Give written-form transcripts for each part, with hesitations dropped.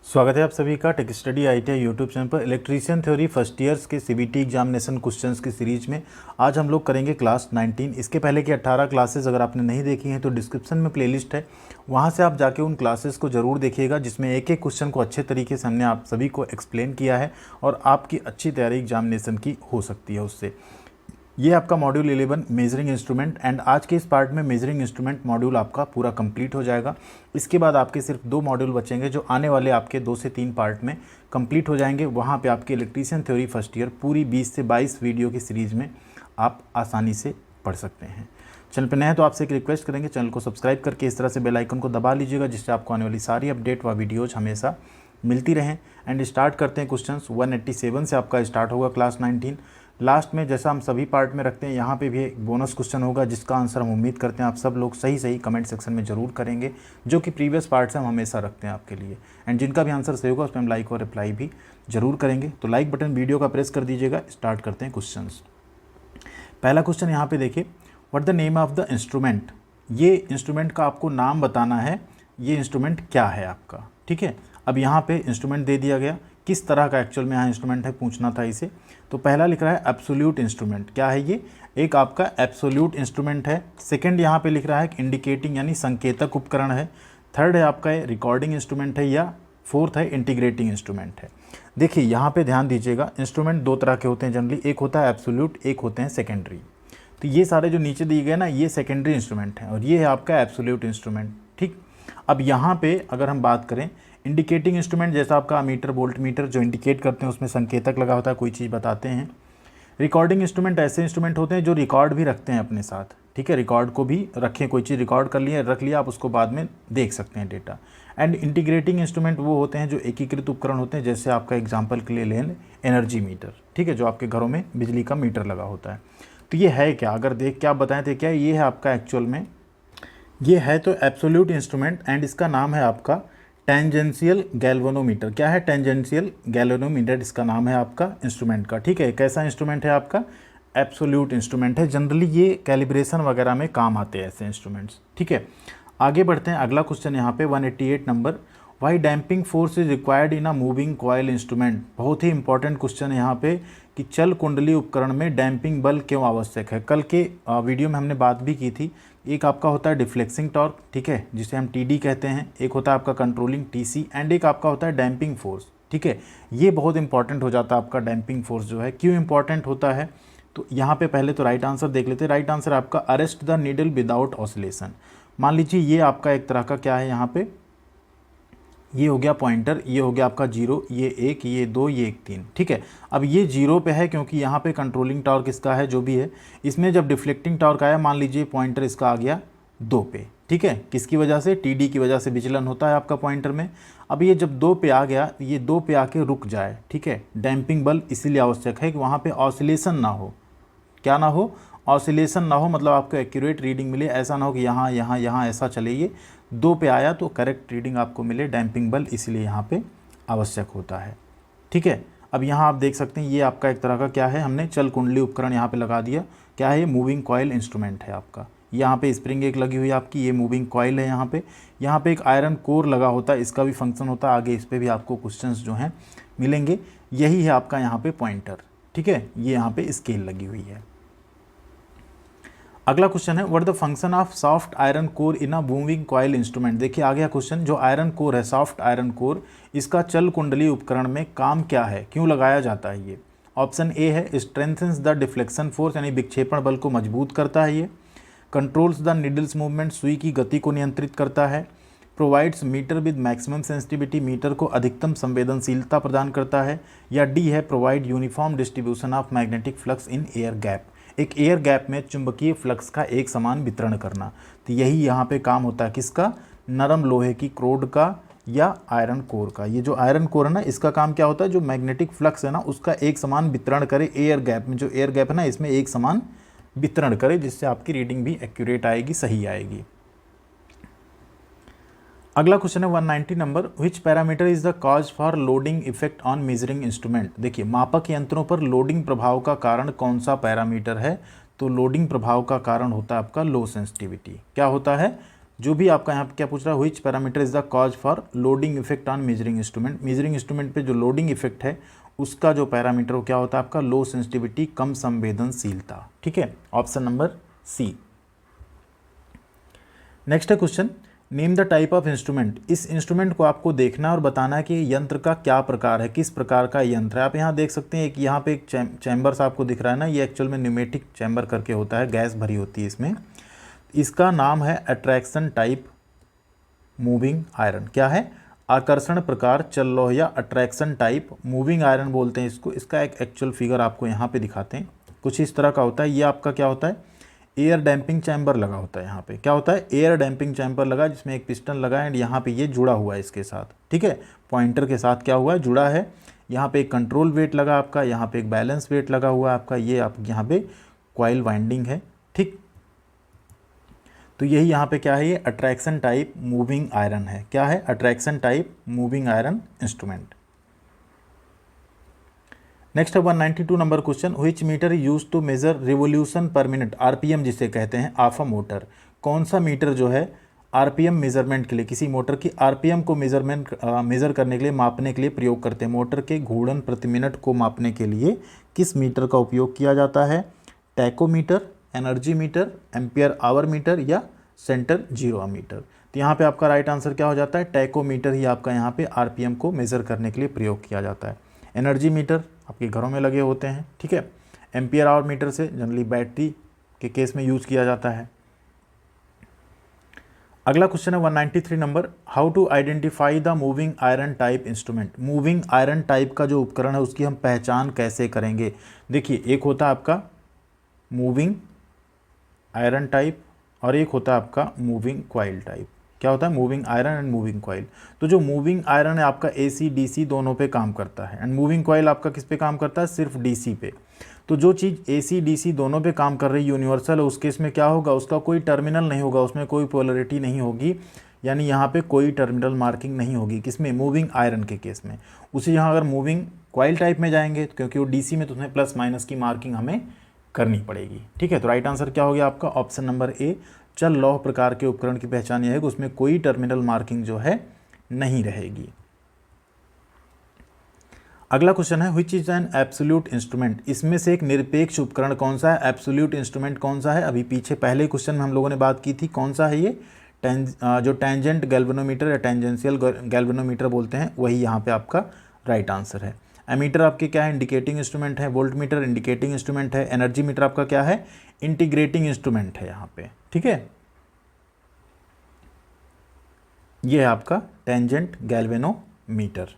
स्वागत है आप सभी का tech study ITI YouTube channel पर। इलेक्ट्रीशियन थ्योरी फर्स्ट ईयर्स के सीबीटी एग्जामिनेशन क्वेश्चंस की सीरीज में आज हम लोग करेंगे क्लास 19। इसके पहले की 18 क्लासेस अगर आपने नहीं देखी हैं तो डिस्क्रिप्शन में प्लेलिस्ट है, वहां से आप जाके उन क्लासेस को ज़रूर देखिएगा, जिसमें एक एक क्वेश्चन को अच्छे तरीके से हमने आप सभी को एक्सप्लेन किया है और आपकी अच्छी तैयारी एग्जामिनेशन की हो सकती है उससे। ये आपका मॉड्यूल 11 मेजरिंग इंस्ट्रूमेंट एंड आज के इस पार्ट में मेजरिंग इंस्ट्रूमेंट मॉड्यूल आपका पूरा कंप्लीट हो जाएगा। इसके बाद आपके सिर्फ 2 मॉड्यूल बचेंगे जो आने वाले आपके 2 से 3 पार्ट में कंप्लीट हो जाएंगे। वहाँ पे आपके इलेक्ट्रीशियन थ्योरी फर्स्ट ईयर पूरी 20 से 22 वीडियो की सीरीज़ में आप आसानी से पढ़ सकते हैं। चैनल पर नए हैं तो आपसे एक रिक्वेस्ट करेंगे, चैनल को सब्सक्राइब करके इस तरह से बेल आइकन को दबा लीजिएगा, जिससे आपको आने वाली सारी अपडेट व वीडियोज़ हमेशा मिलती रहें। एंड स्टार्ट करते हैं क्वेश्चंस 187 से आपका स्टार्ट होगा क्लास 19। लास्ट में जैसा हम सभी पार्ट में रखते हैं, यहाँ पे भी एक बोनस क्वेश्चन होगा जिसका आंसर हम उम्मीद करते हैं आप सब लोग सही कमेंट सेक्शन में ज़रूर करेंगे, जो कि प्रीवियस पार्ट से हम हमेशा रखते हैं आपके लिए। एंड जिनका भी आंसर सही होगा उस पर हम लाइक और रिप्लाई भी जरूर करेंगे। तो लाइक बटन वीडियो का प्रेस कर दीजिएगा। स्टार्ट करते हैं क्वेश्चन। पहला क्वेश्चन यहाँ पे देखिए, what the name of the instrument. ये इंस्ट्रूमेंट का आपको नाम बताना है, ये इंस्ट्रूमेंट क्या है आपका। ठीक है, अब यहाँ पे इंस्ट्रूमेंट दे दिया गया, किस तरह का एक्चुअल में यहाँ इंस्ट्रूमेंट है पूछना था इसे। तो पहला लिख रहा है एब्सोल्यूट इंस्ट्रूमेंट। क्या है ये? एक आपका एब्सोल्यूट इंस्ट्रूमेंट है। सेकंड यहाँ पे लिख रहा है इंडिकेटिंग यानी संकेतक उपकरण है। थर्ड है आपका रिकॉर्डिंग इंस्ट्रूमेंट है, या फोर्थ है इंटीग्रेटिंग इंस्ट्रूमेंट है। देखिए यहाँ पे ध्यान दीजिएगा, इंस्ट्रूमेंट 2 तरह के होते हैं जनरली, एक होता है एब्सोल्यूट, एक होते हैं सेकेंडरी। तो ये सारे जो नीचे दिए गए ना, ये सेकेंडरी इंस्ट्रूमेंट है और ये है आपका एब्सोल्यूट इंस्ट्रूमेंट। ठीक, अब यहाँ पे अगर हम बात करें इंडिकेटिंग इंस्ट्रूमेंट, जैसा आपका मीटर वोल्ट मीटर जो इंडिकेट करते हैं, उसमें संकेतक लगा होता है, कोई चीज़ बताते हैं। रिकॉर्डिंग इंस्ट्रूमेंट ऐसे इंस्ट्रूमेंट होते हैं जो रिकॉर्ड भी रखते हैं अपने साथ। ठीक है, रिकॉर्ड को भी रखें, कोई चीज़ रिकॉर्ड कर लिया रख लिया, आप उसको बाद में देख सकते हैं डेटा। एंड इंटीग्रेटिंग इंस्ट्रूमेंट वो होते हैं जो एकीकृत उपकरण होते हैं, जैसे आपका एग्जाम्पल के लिए लें एनर्जी मीटर। ठीक है, जो आपके घरों में बिजली का मीटर लगा होता है। तो ये है क्या, अगर देख क्या बताएं तो क्या ये है आपका एक्चुअल में, ये है तो एब्सोल्यूट इंस्ट्रूमेंट एंड इसका नाम है आपका टेंजेंशियल गैल्वेनोमीटर। क्या है? टेंजेंशियल गैल्वेनोमीटर इसका नाम है आपका इंस्ट्रूमेंट का। ठीक है, कैसा इंस्ट्रूमेंट है आपका? एब्सोल्यूट इंस्ट्रूमेंट है। जनरली ये कैलिब्रेशन वगैरह में काम आते हैं ऐसे इंस्ट्रूमेंट्स। ठीक है, आगे बढ़ते हैं। अगला क्वेश्चन यहाँ पे 188 number, why damping force is required in a moving coil instrument. बहुत ही इंपॉर्टेंट क्वेश्चन है यहाँ पे कि चल कुंडली उपकरण में डैम्पिंग बल क्यों आवश्यक है। कल के वीडियो में हमने बात भी की थी। एक आपका होता है डिफ्लेक्सिंग टॉर्क, ठीक है, जिसे हम टीडी कहते हैं, एक होता है आपका कंट्रोलिंग टीसी, एंड एक आपका होता है डैम्पिंग फोर्स। ठीक है, ये बहुत इंपॉर्टेंट हो जाता है आपका डैम्पिंग फोर्स जो है। क्यों इंपॉर्टेंट होता है? तो यहाँ पे पहले तो राइट आंसर देख लेते हैं। राइट आंसर आपका arrest the needle without oscillation. मान लीजिए ये आपका एक तरह का क्या है, यहाँ पे ये हो गया पॉइंटर, ये हो गया आपका 0, ये 1, ये 2, ये 1, 3। ठीक है, अब ये 0 पे है क्योंकि यहाँ पे कंट्रोलिंग टॉर्क इसका है जो भी है। इसमें जब डिफ्लेक्टिंग टॉर्क आया, मान लीजिए पॉइंटर इसका आ गया 2 पे। ठीक है, किसकी वजह से? टीडी की वजह से विचलन होता है आपका पॉइंटर में। अब ये जब 2 पे आ गया, ये 2 पे आके रुक जाए। ठीक है, डैम्पिंग बल इसीलिए आवश्यक है कि वहाँ पे ऑसिलेशन ना हो। क्या ना हो? ऑसिलेशन ना हो, मतलब आपको एक्यूरेट रीडिंग मिले। ऐसा ना हो कि यहाँ यहाँ यहाँ ऐसा चले, ये 2 पे आया तो करेक्ट रीडिंग आपको मिले। डैम्पिंग बल इसीलिए यहाँ पे आवश्यक होता है। ठीक है, अब यहाँ आप देख सकते हैं ये आपका एक तरह का क्या है, हमने चल कुंडली उपकरण यहाँ पे लगा दिया। क्या है? ये मूविंग कॉयल इंस्ट्रूमेंट है आपका। यहाँ पे स्प्रिंग एक लगी हुई है आपकी, ये मूविंग कॉयल है। यहाँ पे एक आयरन कोर लगा होता है, इसका भी फंक्शन होता है। आगे इस पर भी आपको क्वेश्चन जो हैं मिलेंगे। यही है आपका यहाँ पे पॉइंटर। ठीक है, ये यहाँ पे स्केल लगी हुई है। अगला क्वेश्चन है, what the function of soft iron core in a moving coil instrument. देखिए आ गया क्वेश्चन, जो आयरन कोर है, सॉफ्ट आयरन कोर, इसका चल कुंडली उपकरण में काम क्या है, क्यों लगाया जाता है ये। ऑप्शन ए है स्ट्रेंथन्स द डिफ्लेक्शन फोर्स, यानी विक्षेपण बल को मजबूत करता है ये। कंट्रोल्स द नीडल्स मूवमेंट, सुई की गति को नियंत्रित करता है। Provides meter with maximum sensitivity, meter को अधिकतम संवेदनशीलता प्रदान करता है। या डी है provide uniform distribution of magnetic flux in air gap, एक एयर गैप में चुंबकीय फ्लक्स का एक समान वितरण करना। तो यही यहाँ पे काम होता है किसका? नरम लोहे की क्रोड का या आयरन कोर का। ये जो आयरन कोर है ना, इसका काम क्या होता है, जो मैग्नेटिक फ्लक्स है ना उसका एक समान वितरण करे एयर गैप में। जो एयर गैप है ना, इसमें एक समान वितरण करे, जिससे आपकी रीडिंग भी एक्यूरेट आएगी, सही आएगी। अगला क्वेश्चन है 190 number, which parameter is the cause for loading effect on measuring instrument. देखिए मापक यंत्रों पर लोडिंग प्रभाव का कारण कौन सा पैरामीटर है? तो लोडिंग प्रभाव का कारण होता है आपका लो सेंसिटिविटी। क्या होता है? जो भी आपका यहाँ पे क्या पूछ रहा है, which parameter is the cause for loading effect on measuring instrument, measuring instrument पे जो लोडिंग इफेक्ट है उसका जो पैरामीटर वो क्या होता है आपका, लो सेंसिटिविटी, कम संवेदनशीलता। ठीक है, ऑप्शन नंबर सी। नेक्स्ट है question, name the type of instrument. इस इंस्ट्रूमेंट को आपको देखना और बताना है कि यंत्र का क्या प्रकार है, किस प्रकार का यंत्र है। आप यहाँ देख सकते हैं, एक यहाँ पे एक चैम्बर आपको दिख रहा है ना, ये एक्चुअल में न्यूमेटिक चैम्बर करके होता है, गैस भरी होती है इसमें। इसका नाम है अट्रैक्शन टाइप मूविंग आयरन। क्या है, आकर्षण प्रकार चल लोह या अट्रैक्शन टाइप मूविंग आयरन बोलते हैं इसको। इसका एक एक्चुअल फिगर आपको यहाँ पे दिखाते हैं, कुछ इस तरह का होता है। ये आपका क्या होता है, एयर डैम्पिंग चैम्बर लगा होता है। यहाँ पे क्या होता है, एयर डैम्पिंग चैम्बर लगा जिसमें एक पिस्टन लगा है एंड यहाँ पे ये जुड़ा हुआ है इसके साथ। ठीक है, पॉइंटर के साथ क्या हुआ है, जुड़ा है। यहाँ पे एक कंट्रोल वेट लगा आपका, यहाँ पे एक बैलेंस वेट लगा हुआ है आपका, ये आप यहाँ पे कॉइल वाइंडिंग है। ठीक, तो यही यहाँ पे क्या है, ये अट्रैक्शन टाइप मूविंग आयरन है। क्या है, attraction type moving iron instrument. Next है 192 number question, which meter use to measure revolution per minute, RPM जिसे कहते हैं, ऑफ अ मोटर। कौन सा मीटर जो है आरपीएम मेजरमेंट के लिए, किसी मोटर की आरपीएम को मेजर करने के लिए, मापने के लिए प्रयोग करते हैं। मोटर के घूर्णन प्रति मिनट को मापने के लिए किस मीटर का उपयोग किया जाता है, tachometer, energy meter, ampere hour meter या सेंटर जीरो मीटर। तो यहाँ पे आपका राइट आंसर क्या हो जाता है, टैकोमीटर ही आपका यहाँ पे आरपीएम को मेजर करने के लिए प्रयोग किया जाता है। एनर्जी मीटर आपके घरों में लगे होते हैं। ठीक है, एम्पियर आवर मीटर से जनरली बैटरी के केस में यूज किया जाता है। अगला क्वेश्चन है 193 number, how to identify the moving iron type instrument. Moving iron type का जो उपकरण है उसकी हम पहचान कैसे करेंगे। देखिए, एक होता है आपका मूविंग आयरन टाइप और एक होता है आपका मूविंग कॉइल टाइप। क्या होता है, moving iron and moving coil. तो जो मूविंग आयरन है आपका एसी डीसी दोनों पे काम करता है एंड मूविंग कॉइल आपका किस पे काम करता है, सिर्फ डीसी पे। तो जो चीज़ एसी डीसी दोनों पे काम कर रही है, यूनिवर्सल है, उस केस में क्या होगा, उसका कोई टर्मिनल नहीं होगा, उसमें कोई पोलरिटी नहीं होगी, यानी यहाँ पे कोई टर्मिनल मार्किंग नहीं होगी। किसमें, मूविंग आयरन के केस में। उसी यहाँ अगर मूविंग कॉइल टाइप में जाएंगे, क्योंकि वो डीसी में, तो उसमें प्लस माइनस की मार्किंग हमें करनी पड़ेगी। ठीक है, तो राइट आंसर क्या हो गया आपका, ऑप्शन नंबर ए। चल लौह प्रकार के उपकरण की पहचान यह है कि उसमें कोई टर्मिनल मार्किंग जो है नहीं रहेगी। अगला क्वेश्चन है, which is an absolute instrument. इसमें से एक निरपेक्ष उपकरण कौन सा है, एब्सोल्यूट इंस्ट्रूमेंट कौन सा है। अभी पीछे पहले क्वेश्चन में हम लोगों ने बात की थी, कौन सा है ये, जो टेंजेंट गैल्वेनोमीटर या टेंजेंशियल गैल्वेनोमीटर बोलते हैं, वही यहाँ पे आपका राइट आंसर है। एमीटर आपके क्या है, इंडिकेटिंग इंस्ट्रूमेंट है। वोल्ट मीटर इंडिकेटिंग इंस्ट्रूमेंट है। एनर्जी मीटर आपका क्या है, इंटीग्रेटिंग इंस्ट्रूमेंट है यहाँ पे। ठीक है, ये है आपका टेंजेंट गैल्वेनोमीटर।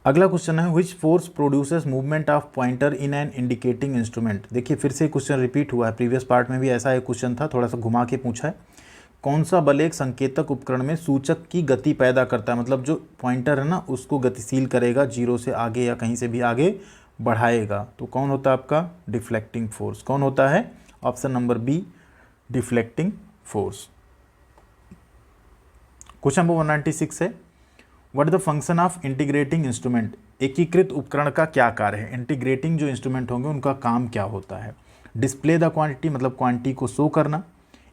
अगला क्वेश्चन है, which force produces movement of pointer in an indicating instrument. देखिए, फिर से क्वेश्चन रिपीट हुआ है, प्रीवियस पार्ट में भी ऐसा एक क्वेश्चन था, थोड़ा सा घुमा के पूछा है। कौन सा बल एक संकेतक उपकरण में सूचक की गति पैदा करता है, मतलब जो पॉइंटर है ना उसको गतिशील करेगा, जीरो से आगे या कहीं से भी आगे बढ़ाएगा। तो कौन होता है आपका, डिफ्लेक्टिंग फोर्स। कौन होता है, option number B, deflecting force. Question number 196 है, what is the function of integrating instrument. एकीकृत उपकरण का क्या कार्य है। इंटीग्रेटिंग जो इंस्ट्रूमेंट होंगे उनका काम क्या होता है। डिस्प्ले द क्वांटिटी, मतलब क्वांटिटी को शो करना।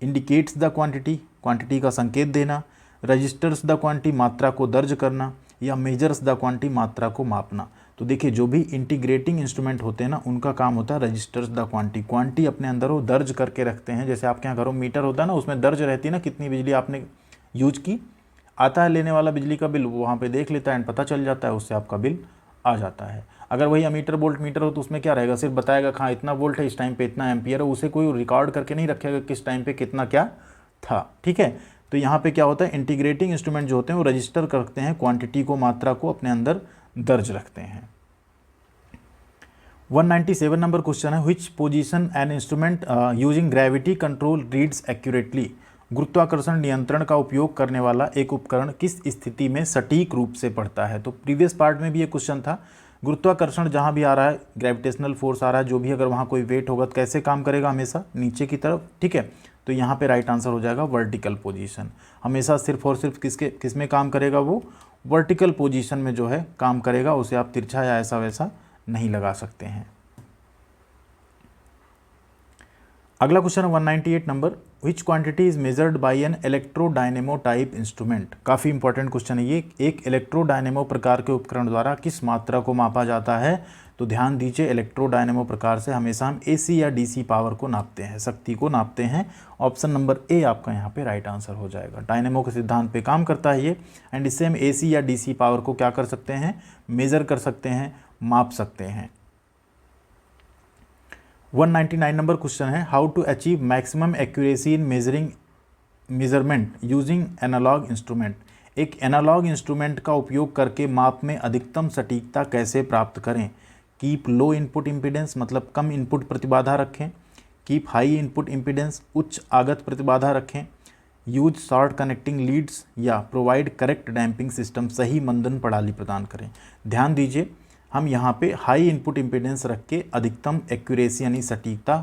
इंडिकेट्स द क्वांटिटी, क्वांटिटी का संकेत देना। रजिस्टर्स द क्वांटिटी, मात्रा को दर्ज करना। या मेजर्स द क्वांटिटी, मात्रा को मापना। तो देखिए, जो भी इंटीग्रेटिंग इंस्ट्रूमेंट होते हैं ना उनका काम होता है रजिस्टर्स द क्वांटिटी, क्वांटिटी अपने अंदर वो दर्ज करके रखते हैं। जैसे आपके यहाँ घरों मीटर होता है ना, उसमें दर्ज रहती है ना कितनी बिजली आपने यूज की, आता है लेने वाला बिजली का बिल, वो वहाँ पे देख लेता है एंड पता चल जाता है, उससे आपका बिल आ जाता है। अगर वही अमीटर वोल्ट मीटर हो तो उसमें क्या रहेगा, सिर्फ बताएगा हाँ इतना वोल्ट है, इस टाइम पे इतना एम्पियर है, उसे कोई रिकॉर्ड करके नहीं रखेगा किस टाइम पे कितना क्या था। ठीक है, तो यहाँ पे क्या होता है, इंटीग्रेटिंग इंस्ट्रूमेंट जो होते हैं वो रजिस्टर करते हैं क्वांटिटी को, मात्रा को अपने अंदर दर्ज रखते हैं। 197 नंबर क्वेश्चन है, which position an instrument using gravity control reads accurately. गुरुत्वाकर्षण नियंत्रण का उपयोग करने वाला एक उपकरण किस स्थिति में सटीक रूप से पढ़ता है। तो प्रीवियस पार्ट में भी ये क्वेश्चन था, गुरुत्वाकर्षण जहाँ भी आ रहा है, ग्रेविटेशनल फोर्स आ रहा है, जो भी अगर वहाँ कोई वेट होगा तो कैसे काम करेगा, हमेशा नीचे की तरफ। ठीक है, तो यहाँ पे राइट आंसर हो जाएगा वर्टिकल पोजीशन। हमेशा सिर्फ और सिर्फ किस में काम करेगा, वो वर्टिकल पोजीशन में जो है काम करेगा, उसे आप तिरछा या ऐसा वैसा नहीं लगा सकते हैं। अगला क्वेश्चन है 198 number, which quantity is measured by an electrodynamo type instrument. काफ़ी इंपॉर्टेंट क्वेश्चन है ये। एक इलेक्ट्रोडायनेमो प्रकार के उपकरण द्वारा किस मात्रा को मापा जाता है। तो ध्यान दीजिए, इलेक्ट्रोडायनेमो प्रकार से हमेशा हम एसी या डीसी पावर को नापते हैं, शक्ति को नापते हैं। ऑप्शन नंबर ए आपका यहाँ पे राइट आंसर हो जाएगा। डायनेमो के सिद्धांत पे काम करता है ये, एंड इससे हम एसी या डीसी पावर को क्या कर सकते हैं, मेजर कर सकते हैं, माप सकते हैं। 199 नंबर क्वेश्चन है, how to achieve maximum accuracy in measurement using analogue instrument. एक एनालॉग इंस्ट्रूमेंट का उपयोग करके माप में अधिकतम सटीकता कैसे प्राप्त करें। कीप लो इनपुट इम्पीडेंस, मतलब कम इनपुट प्रतिबाधा रखें। कीप हाई इनपुट इम्पीडेंस, उच्च आगत प्रतिबाधा रखें। यूज शॉर्ट कनेक्टिंग लीड्स, या प्रोवाइड करेक्ट डैम्पिंग सिस्टम, सही मंदन प्रणाली प्रदान करें। ध्यान दीजिए, हम यहाँ पे हाई इनपुट इम्पीडेंस रख के अधिकतम एक्यूरेसी यानी सटीकता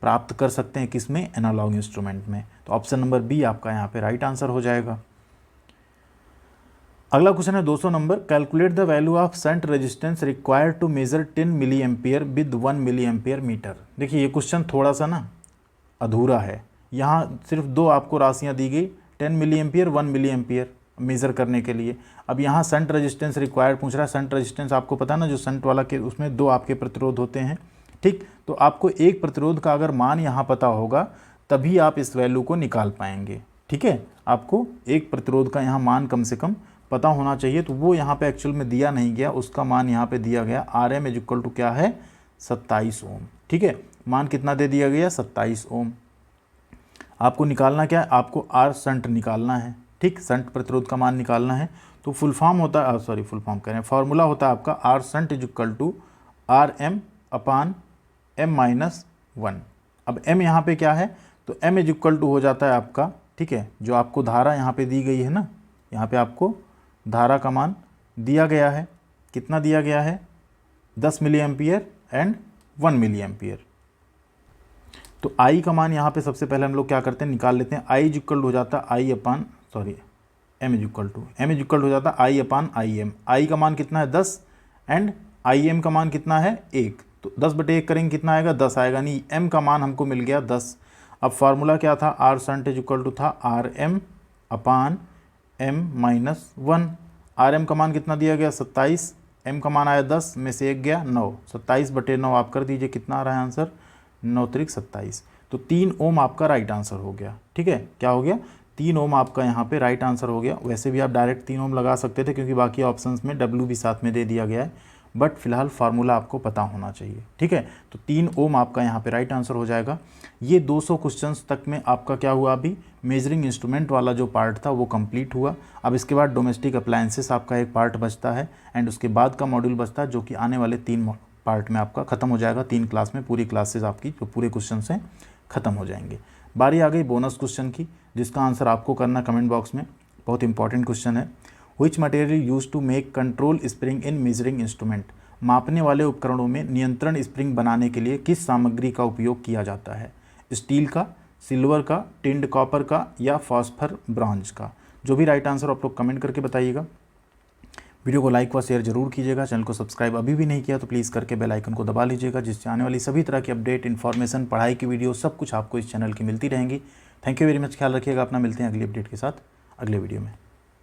प्राप्त कर सकते हैं, किसमें, एनालॉग इंस्ट्रूमेंट में। तो ऑप्शन नंबर बी आपका यहाँ पे राइट आंसर हो जाएगा। अगला क्वेश्चन है 200 number, calculate the value of shunt resistance required to measure 10 milliampere with 1 milliampere meter. देखिए ये क्वेश्चन थोड़ा सा ना अधूरा है। यहाँ सिर्फ दो आपको राशियाँ दी गई, 10 milliampere, 1 milliampere measure करने के लिए। अब यहाँ शंट रेजिस्टेंस रिक्वायर्ड पूछ रहा है। शंट रेजिस्टेंस आपको पता है ना, जो शंट वाला के उसमें दो आपके प्रतिरोध होते हैं, ठीक। तो आपको एक प्रतिरोध का अगर मान यहाँ पता होगा तभी आप इस वैल्यू को निकाल पाएंगे, ठीक है। आपको एक प्रतिरोध का यहाँ मान कम से कम पता होना चाहिए। तो वो यहाँ पे एक्चुअल में दिया नहीं गया, उसका मान यहाँ पे दिया गया RM इज इक्वल टू क्या है, 27 ओम, ठीक है। मान कितना दे दिया गया, 27 ओम। आपको निकालना क्या है, आपको R शंट निकालना है, ठीक। शंट प्रतिरोध का मान निकालना है। तो फुल फॉर्म होता है, फुल फॉर्म कह रहे हैं, फॉर्मूला होता है आपका R shunt is equal to RM upon M-1। अब M यहाँ पे क्या है, तो M इज इक्वल टू हो जाता है आपका, ठीक है, जो आपको धारा यहाँ पे दी गई है ना, यहाँ पे आपको धारा का मान दिया गया है। कितना दिया गया है, 10 milliampere and 1 milliampere. तो I का मान यहाँ पे सबसे पहले हम लोग क्या करते हैं, निकाल लेते हैं। I इज इक्वल टू हो जाता है M इज इक्वल हो जाता है I अपान IM। I का मान कितना है, 10, एंड IM का मान कितना है, 1। तो 10/1 करेंगे कितना आएगा, 10 आएगा। नहीं, M का मान हमको मिल गया 10। अब फार्मूला क्या था, R shunt is equal to था RM अपान M-1। RM का मान कितना दिया गया, 27। M का मान आया 10, में से 1 गया 9। 27/9 आप कर दीजिए, कितना आ रहा है आंसर, 9 त्रिक 27। तो 3 ओम आपका राइट आंसर हो गया, ठीक है। क्या हो गया, 3 ओम आपका यहाँ पे राइट आंसर हो गया। वैसे भी आप डायरेक्ट 3 ओम लगा सकते थे, क्योंकि बाकी ऑप्शंस में W भी साथ में दे दिया गया है, बट फिलहाल फार्मूला आपको पता होना चाहिए, ठीक है। तो 3 ओम आपका यहाँ पे राइट आंसर हो जाएगा। ये 200 क्वेश्चंस तक में आपका क्या हुआ, अभी मेजरिंग इंस्ट्रूमेंट वाला जो पार्ट था वो कंप्लीट हुआ। अब इसके बाद डोमेस्टिक अप्लायंसेस आपका एक पार्ट बचता है, एंड उसके बाद का मॉड्यूल बचता है, जो कि आने वाले 3 पार्ट में आपका खत्म हो जाएगा। 3 क्लास में पूरी क्लासेस आपकी जो पूरे क्वेश्चन हैं खत्म हो जाएंगे। बारी आ गई बोनस क्वेश्चन की, जिसका आंसर आपको करना कमेंट बॉक्स में। बहुत इंपॉर्टेंट क्वेश्चन है। Which material use to make control spring in measuring instrument. मापने वाले उपकरणों में नियंत्रण स्प्रिंग बनाने के लिए किस सामग्री का उपयोग किया जाता है। स्टील का, सिल्वर का, टिंड कॉपर का, या फॉस्फर ब्रॉन्ज का। जो भी राइट आंसर आप लोग कमेंट करके बताइएगा। वीडियो को लाइक व शेयर जरूर कीजिएगा। चैनल को सब्सक्राइब अभी भी नहीं किया तो प्लीज़ करके बेल आइकन को दबा लीजिएगा, जिससे आने वाली सभी तरह की अपडेट, इन्फॉर्मेशन, पढ़ाई की वीडियो सब कुछ आपको इस चैनल की मिलती रहेंगी। थैंक यू वेरी मच, ख्याल रखिएगा अपना। मिलते हैं अगली अपडेट के साथ अगले वीडियो में।